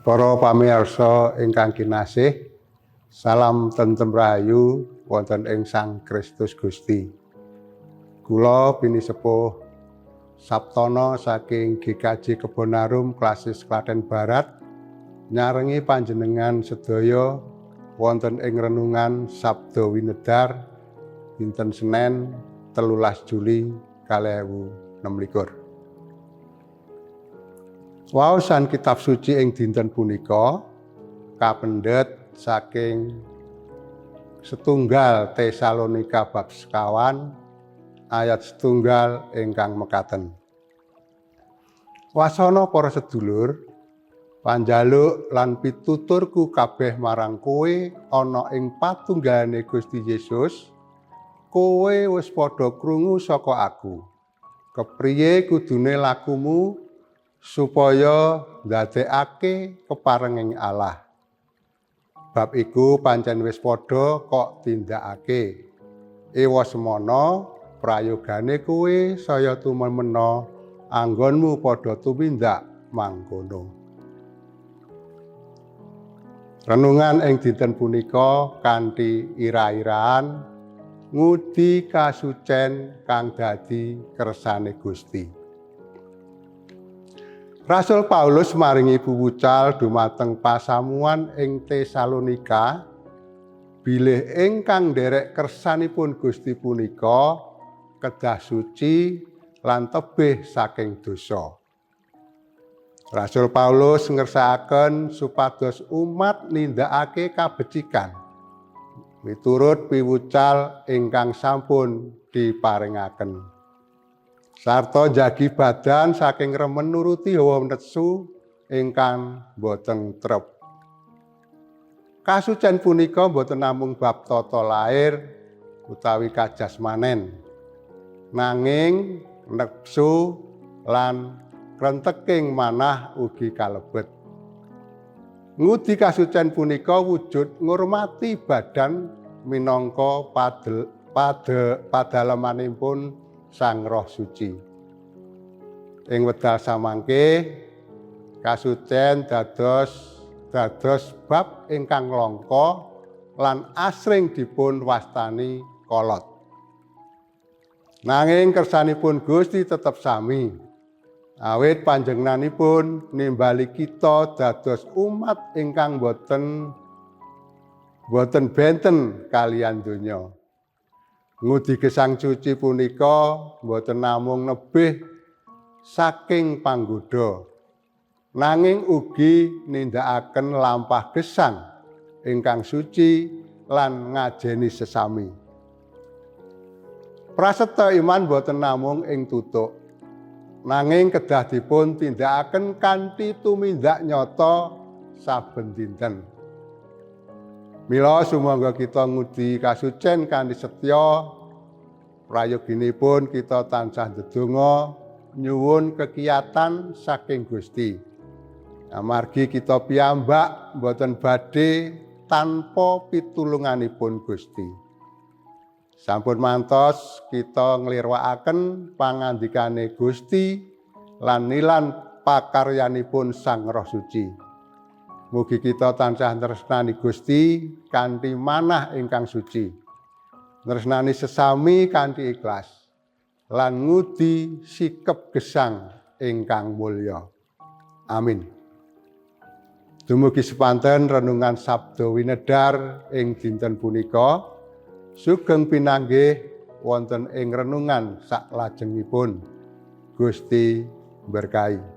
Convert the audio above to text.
Para pamirsa ingkang kinasih, salam tentrem rahayu wonten ing Sang Kristus Gusti. Kula Bini Sepuh Saptono saking GKJ Kebonarum Klasis Klaten Barat nyarengi panjenengan sedaya wonten ing renungan Sabda Winedar dinten Senin 13 Juli 2026. Waosan kitab suci ing dinten punika kapendhet saking setunggal Tesalonika bab sekawan ayat setunggal ingkang mekaten. Wasana para sedulur, panjaluk lan pituturku kabeh marang kowe ana ing patunggalané Gusti Yesus, kowe wis padha krungu saka aku. Kepriye kudune lakumu supaya ndadekake keparenging Allah. Bab iku pancen wis padha kok tindakake. Ewa semono prayogane kowe saya tumemena anggonmu padha tumindak mangkono. Renungan ing dinten punika kanthi ira-iraan ngudi kasucen kang dadi kersane Gusti. Rasul Paulus maringi puwucal dumateng pasamuan ing Tesalonika bilih ingkang nderek kersanipun Gusti punika kedah suci lan tebih saking dosa. Rasul Paulus ngersakaken supados umat nindakake kabecikan miturut piwucal ingkang sampun diparingaken. Sarta njagi badan saking remen nuruti hawa nepsu ingkang boten trep. Kasucen punika boten namung bab tata lair utawi kajasmanen, nanging nepsu lan krenteking manah ugi kalebet. Ngudi kasucen punika wujud ngurmati badan minangka padalemanipun Sang Roh Suci. Ing wekdal samangke kasucen dados bab ingkang langka lan asring dipun wastani kolot. Nanging kersanipun Gusti tetep sami. Awit panjenenganipun nimbali kita dados umat ingkang boten benten kaliyan donya. Ngudi gesang suci punika boten namung nebih saking panggoda, nanging ugi nindakaken lampah gesang ingkang suci lan ngajeni sesami. Prasetya iman boten namung ing tutuk, nanging kedah dipun tindakaken kanthi tumindak nyata saben dinten. Mila sumangga kita ngudi kasucen kanthi setya, prayoginipun kita tansah ndedonga nyuwun kekiyatan saking Gusti. Amargi kita piyambak boten badhe tanpa pitulunganipun Gusti. Sampun mantos kita nglirwakaken pangandikane Gusti lan nilan pakaryanipun Sang Roh Suci. Mugi kita tansah tresnani Gusti kanthi manah ingkang suci, tresnani sesami kanthi ikhlas, lan ngudi sikep gesang ingkang mulya. Amin. Dumugi sepanten renungan Sabda Winedar ing dinten punika, sugeng pinanggih wonten ing renungan saklajengipun. Gusti berkahi.